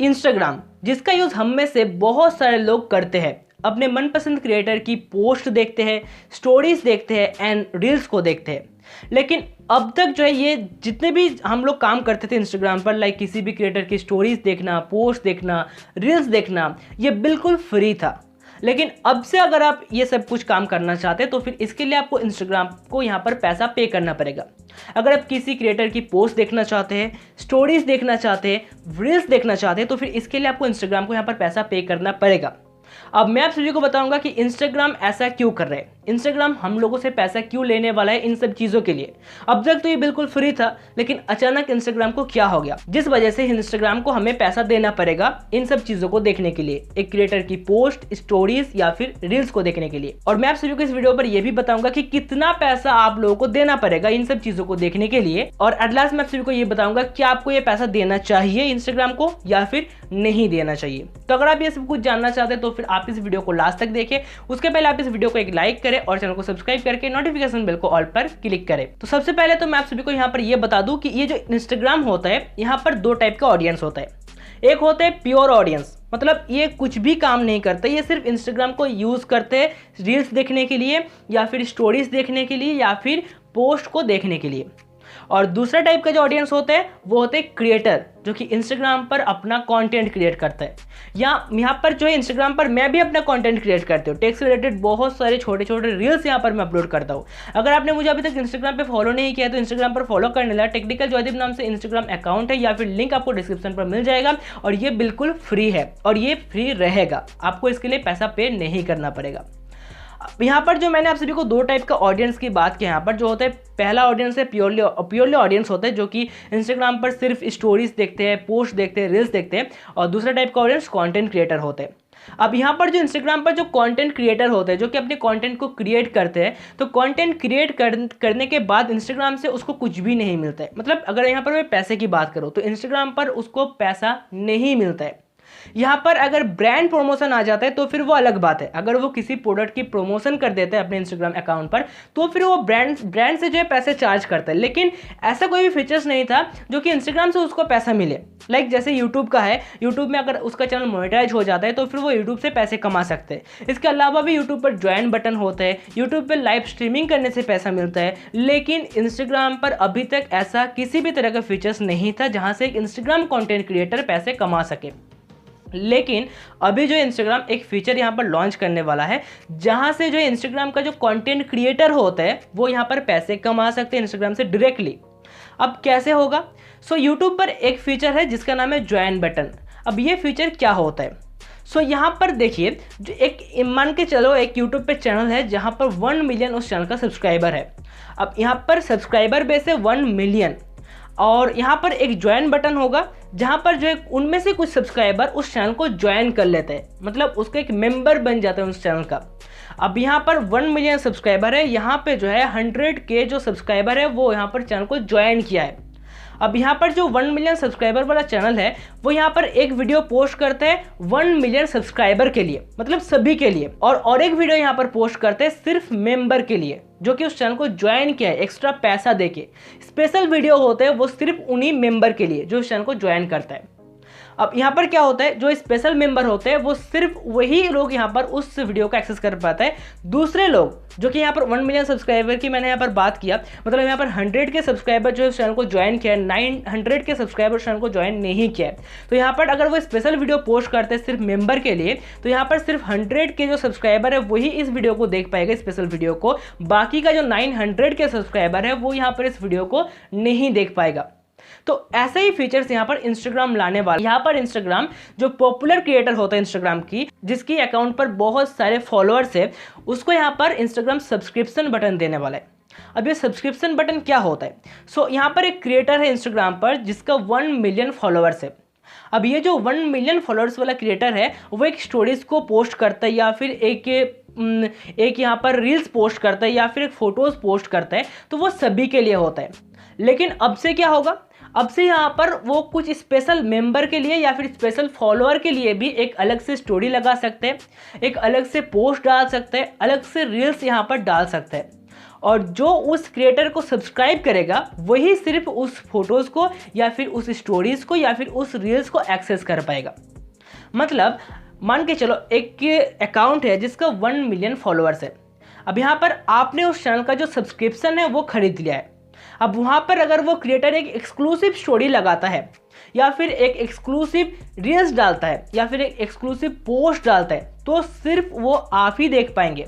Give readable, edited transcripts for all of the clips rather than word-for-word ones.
Instagram, जिसका use हम में से बहुत सारे लोग करते हैं, अपने मनपसंद क्रिएटर की पोस्ट देखते हैं, स्टोरीज देखते हैं एंड रील्स को देखते हैं। लेकिन अब तक जो है ये जितने भी हम लोग काम करते थे इंस्टाग्राम पर, लाइक किसी भी क्रिएटर की स्टोरीज देखना, पोस्ट देखना, रील्स देखना, ये बिल्कुल फ्री था। लेकिन अब से अगर आप ये सब कुछ काम करना चाहते हैं तो फिर इसके लिए आपको इंस्टाग्राम को यहाँ पर पैसा पे करना पड़ेगा। अगर आप किसी क्रिएटर की पोस्ट देखना चाहते हैं, स्टोरीज देखना चाहते हैं, रील्स देखना चाहते हैं, तो फिर इसके लिए आपको इंस्टाग्राम को यहाँ पर पैसा पे करना पड़ेगा। अब मैं आप सभी को बताऊंगा कि इंस्टाग्राम ऐसा क्यों कर रहे हैं, इंस्टाग्राम हम लोगों से पैसा क्यों लेने वाला है इन सब चीज़ों के लिए। अब तक तो ये बिल्कुल फ्री था, लेकिन अचानक इंस्टाग्राम को क्या हो गया जिस वजह से इंस्टाग्राम को हमें पैसा देना पड़ेगा इन सब चीज़ों को देखने के लिए, एक क्रिएटर की पोस्ट, स्टोरीज या फिर रील्स को देखने के लिए। और मैं आप सभी को इस वीडियो पर यह भी बताऊंगा कि कितना पैसा आप लोगों को देना पड़ेगा इन सब चीज़ों को देखने के लिए। और एट लास्ट मैं आप सभी को ये बताऊंगा कि आपको ये पैसा देना चाहिए इंस्टाग्राम को या फिर नहीं देना चाहिए। तो अगर आप ये सब कुछ जानना चाहते हैं तो फिर आप इस वीडियो को लास्ट तक देखें। उसके पहले आप इस वीडियो को एक लाइक करें और चैनल को सब्सक्राइब करके नोटिफिकेशन बेल को ऑल पर क्लिक करें। तो सबसे पहले तो मैं आप सभी को यहाँ पर ये बता दूं कि ये जो इंस्टाग्राम होता है, यहाँ पर दो टाइप का ऑडियंस होता है। एक होता है प्योर ऑडियंस, मतलब ये कुछ भी काम नहीं करते, ये सिर्फ इंस्टाग्राम को यूज करते हैं रील्स देखने के लिए या फिर स्टोरीज देखने के लिए या फिर पोस्ट को देखने के लिए। और दूसरा टाइप का जो ऑडियंस होता है वो होते हैं क्रिएटर, जो कि इंस्टाग्राम पर अपना कंटेंट क्रिएट करता है। यहाँ पर जो है इंस्टाग्राम पर मैं भी अपना कंटेंट क्रिएट करती हूँ, टेक से रिलेटेड बहुत सारे छोटे छोटे रील्स यहाँ पर मैं अपलोड करता हूँ। अगर आपने मुझे अभी तक इंस्टाग्राम पे फॉलो नहीं किया तो इंस्टाग्राम पर फॉलो करने लगा, टेक्निकल जॉयदीप नाम से इंस्टाग्राम अकाउंट है, या फिर लिंक आपको डिस्क्रिप्शन पर मिल जाएगा। और ये बिल्कुल फ्री है और ये फ्री रहेगा, आपको इसके लिए पैसा पे नहीं करना पड़ेगा। यहाँ पर जो मैंने आप सभी को दो टाइप का ऑडियंस की बात की, यहाँ पर जो होता है पहला ऑडियंस है प्योरली ऑडियंस होता है जो कि इंस्टाग्राम पर सिर्फ स्टोरीज देखते हैं, पोस्ट देखते हैं, रील्स देखते हैं। और दूसरा टाइप का ऑडियंस कंटेंट क्रिएटर होते हैं। अब यहाँ पर जो इंस्टाग्राम पर जो कंटेंट क्रिएटर होते हैं, जो कि अपने कंटेंट को क्रिएट करते हैं, तो कंटेंट क्रिएट करने के बाद इंस्टाग्राम से उसको कुछ भी नहीं मिलता है। मतलब अगर यहाँ पर मैं पैसे की बात करूँ तो इंस्टाग्राम पर उसको पैसा नहीं मिलता है। यहाँ पर अगर ब्रांड प्रमोशन आ जाता है तो फिर वो अलग बात है। अगर वो किसी प्रोडक्ट की प्रमोशन कर देते हैं अपने इंस्टाग्राम अकाउंट पर तो फिर वो ब्रांड से जो है पैसे चार्ज करता है। लेकिन ऐसा कोई भी फीचर्स नहीं था जो कि इंस्टाग्राम से उसको पैसा मिले। लाइक जैसे यूट्यूब का है, यूट्यूब में अगर उसका चैनल मोनेटाइज हो जाता है तो फिर वो यूट्यूब से पैसे कमा सकते हैं। इसके अलावा भी यूट्यूब पर ज्वाइन बटन होता है, यूट्यूब पर लाइव स्ट्रीमिंग करने से पैसा मिलता है। लेकिन इंस्टाग्राम पर अभी तक ऐसा किसी भी तरह का फीचर्स नहीं था जहाँ से एक इंस्टाग्राम कंटेंट क्रिएटर पैसे कमा सके। लेकिन अभी जो इंस्टाग्राम एक फीचर यहाँ पर लॉन्च करने वाला है जहाँ से जो इंस्टाग्राम का जो कंटेंट क्रिएटर होता है वो यहाँ पर पैसे कमा सकते हैं इंस्टाग्राम से डायरेक्टली। अब कैसे होगा? यूट्यूब पर एक फीचर है जिसका नाम है ज्वाइन बटन। अब ये फीचर क्या होता है? यहाँ पर देखिए, जो एक मान के चलो एक यूट्यूब पे चैनल है जहाँ पर 1 मिलियन उस चैनल का सब्सक्राइबर है। अब यहाँ पर सब्सक्राइबर बेस है 1 मिलियन और यहाँ पर एक ज्वाइन बटन होगा जहाँ पर जो है उनमें से कुछ सब्सक्राइबर उस चैनल को ज्वाइन कर लेते हैं, मतलब उसका एक मेंबर बन जाता है उस चैनल का। अब यहाँ पर 1 मिलियन सब्सक्राइबर है, यहाँ पे जो है 100K जो सब्सक्राइबर है वो यहाँ पर चैनल को ज्वाइन किया है। अब यहाँ पर जो 1 मिलियन सब्सक्राइबर वाला चैनल है वो यहाँ पर एक वीडियो पोस्ट करते हैं 1 मिलियन सब्सक्राइबर के लिए, मतलब सभी के लिए, और एक वीडियो यहाँ पर पोस्ट करते हैं सिर्फ मेंबर के लिए जो कि उस चैनल को ज्वाइन किया है एक्स्ट्रा पैसा देके। स्पेशल वीडियो होते हैं वो सिर्फ उन्हीं मेंबर के लिए जो उस चैनल को ज्वाइन करता है। अब यहाँ पर क्या होता है, जो स्पेशल मेंबर होते हैं वो सिर्फ वही लोग यहाँ पर उस वीडियो को एक्सेस कर पाते हैं। दूसरे लोग जो कि यहाँ पर 1 मिलियन सब्सक्राइबर की मैंने यहाँ पर बात किया, मतलब यहाँ पर 100K सब्सक्राइबर जो है उस चैनल को ज्वाइन किया है, 900K सब्सक्राइबर चैनल को ज्वाइन नहीं किया है। तो यहाँ पर अगर वो स्पेशल वीडियो पोस्ट करते हैं सिर्फ मेंबर के लिए तो यहाँ पर सिर्फ 100K जो सब्सक्राइबर है वही इस वीडियो को देख पाएगा, स्पेशल वीडियो को। बाकी का जो 900K सब्सक्राइबर है वो यहाँ पर इस वीडियो को नहीं देख पाएगा। तो ऐसे ही फीचर्स यहाँ पर इंस्टाग्राम लाने वाला। यहाँ पर इंस्टाग्राम जो पॉपुलर क्रिएटर होता है इंस्टाग्राम की, जिसकी अकाउंट पर बहुत सारे फॉलोअर्स है, उसको यहाँ पर इंस्टाग्राम सब्सक्रिप्शन बटन देने वाला है। अब ये सब्सक्रिप्शन बटन क्या होता है? यहाँ पर एक क्रिएटर है इंस्टाग्राम पर जिसका 1 मिलियन फॉलोअर्स है। अब ये जो 1 मिलियन फॉलोअर्स वाला क्रिएटर है वो एक स्टोरीज को पोस्ट करता है या फिर एक यहाँ पर रील्स पोस्ट करता है या फिर एक फोटोज पोस्ट करता है, तो वो सभी के लिए होता है। लेकिन अब से क्या होगा? अब से यहाँ पर वो कुछ स्पेशल मेंबर के लिए या फिर स्पेशल फॉलोअर के लिए भी एक अलग से स्टोरी लगा सकते हैं, एक अलग से पोस्ट डाल सकते हैं, अलग से रील्स यहाँ पर डाल सकते हैं। और जो उस क्रिएटर को सब्सक्राइब करेगा वही सिर्फ उस फोटोज़ को या फिर उस स्टोरीज़ को या फिर उस रील्स को एक्सेस कर पाएगा। मतलब मान के चलो एक अकाउंट है जिसका 1 मिलियन फॉलोअर्स है। अब यहाँ पर आपने उस चैनल का जो सब्सक्रिप्शन है वो खरीद लिया है। अब वहाँ पर अगर वो क्रिएटर एक एक्सक्लूसिव स्टोरी लगाता है या फिर एक एक्सक्लूसिव रील्स डालता है या फिर एक एक्सक्लूसिव पोस्ट डालता है तो सिर्फ वो आप ही देख पाएंगे।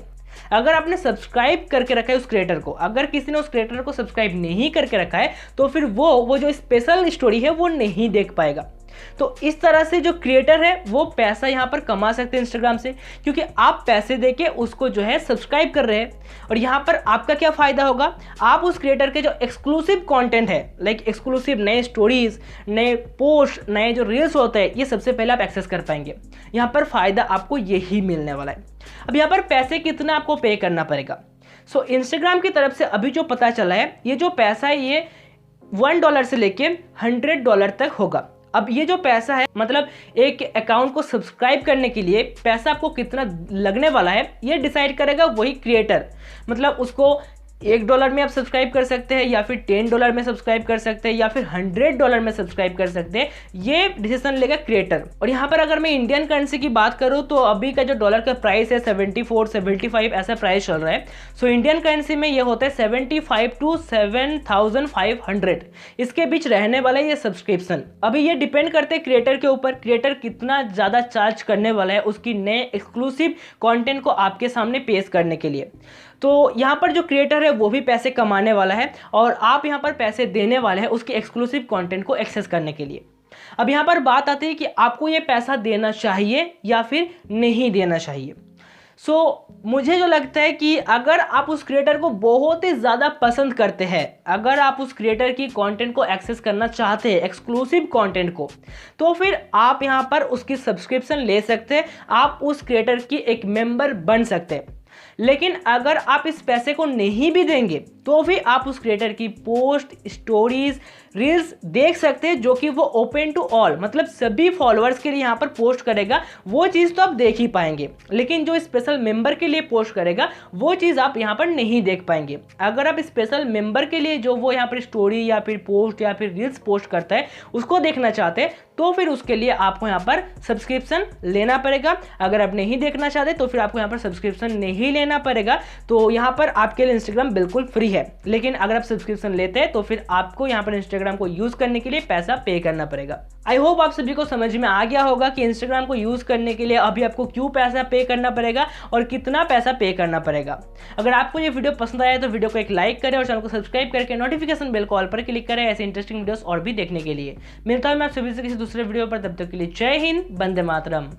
अगर आपने सब्सक्राइब करके रखा है उस क्रिएटर को, अगर किसी ने उस क्रिएटर को सब्सक्राइब नहीं करके रखा है तो फिर वो जो स्पेशल स्टोरी है वो नहीं देख पाएगा। तो इस तरह से जो क्रिएटर है वो पैसा यहाँ पर कमा सकते हैं इंस्टाग्राम से, क्योंकि आप पैसे देके उसको जो है सब्सक्राइब कर रहे हैं। और यहाँ पर आपका क्या फ़ायदा होगा, आप उस क्रिएटर के जो एक्सक्लूसिव कंटेंट है, लाइक एक्सक्लूसिव नए स्टोरीज, नए पोस्ट, नए जो रील्स होते हैं, ये सबसे पहले आप एक्सेस कर पाएंगे। यहाँ पर फ़ायदा आपको यही मिलने वाला है। अब यहाँ पर पैसे कितना आपको पे करना पड़ेगा। सो इंस्टाग्राम की तरफ से अभी जो पता चला है, ये जो पैसा है ये $1 से लेके $100 तक होगा। अब ये जो पैसा है, मतलब एक अकाउंट को सब्सक्राइब करने के लिए पैसा आपको कितना लगने वाला है, ये डिसाइड करेगा वही क्रिएटर। मतलब उसको $1 में आप सब्सक्राइब कर सकते हैं या फिर $10 में सब्सक्राइब कर सकते हैं या फिर $100 में सब्सक्राइब कर सकते हैं, ये डिसीजन लेगा क्रिएटर। और यहाँ पर अगर मैं इंडियन करेंसी की बात करूँ तो अभी का जो डॉलर का प्राइस है 74, 75 ऐसा प्राइस चल रहा है। सो इंडियन करेंसी में ये होता है 75 to 7,500, इसके बीच रहने वाला है ये सब्सक्रिप्शन। अभी ये डिपेंड करते हैं क्रिएटर के ऊपर, क्रिएटर कितना ज़्यादा चार्ज करने वाला है उसकी नए एक्सक्लूसिव कॉन्टेंट को आपके सामने पेश करने के लिए। तो यहाँ पर जो क्रिएटर है वो भी पैसे कमाने वाला है और आप यहाँ पर पैसे देने वाले हैं उसके एक्सक्लूसिव कंटेंट को एक्सेस करने के लिए। अब यहाँ पर बात आती है कि आपको ये पैसा देना चाहिए या फिर नहीं देना चाहिए। मुझे जो लगता है कि अगर आप उस क्रिएटर को बहुत ही ज़्यादा पसंद करते हैं, अगर आप उस क्रिएटर की कंटेंट को एक्सेस करना चाहते हैं, एक्सक्लूसिव कंटेंट को, तो फिर आप यहाँ पर उसकी सब्सक्रिप्शन ले सकते हैं, आप उस क्रिएटर की एक मेंबर बन सकते हैं। लेकिन अगर आप इस पैसे को नहीं भी देंगे तो भी आप उस क्रिएटर की पोस्ट, स्टोरीज, रील्स देख सकते हैं जो कि वो ओपन टू ऑल, मतलब सभी फॉलोअर्स के लिए यहाँ पर पोस्ट करेगा, वो चीज़ तो आप देख ही पाएंगे। लेकिन जो स्पेशल मेंबर के लिए पोस्ट करेगा वो चीज़ आप यहाँ पर नहीं देख पाएंगे। अगर आप स्पेशल मेंबर के लिए जो वो यहाँ पर स्टोरी या फिर पोस्ट या फिर रील्स पोस्ट करता है उसको देखना चाहते हैं तो फिर उसके लिए आपको यहाँ पर सब्सक्रिप्शन लेना पड़ेगा। अगर आप नहीं देखना चाहते तो फिर आपको यहाँ पर सब्सक्रिप्शन नहीं लेना पड़ेगा। तो यहाँ पर आपके लिए इंस्टाग्राम बिल्कुल फ्री है। लेकिन अगर आप सब्सक्रिप्शन लेते हैं तो फिर आपको यहाँ पर इंस्टाग्राम को यूज करने के लिए पैसा पे करना पड़ेगा। आई होप आप सभी को समझ में आ गया होगा कि इंस्टाग्राम को यूज करने के लिए अभी आपको क्यों पैसा पे करना पड़ेगा और कितना पैसा पे करना पड़ेगा। अगर आपको ये वीडियो पसंद आया तो वीडियो को एक लाइक करें और चैनल को सब्सक्राइब करके नोटिफिकेशन बेल कॉल पर क्लिक करें ऐसे इंटरेस्टिंग वीडियोस और भी देखने के लिए। मिलता हूं मैं आप सभी से किसी दूसरे वीडियो पर, तब तक के लिए जय हिंद, वंदे मातरम।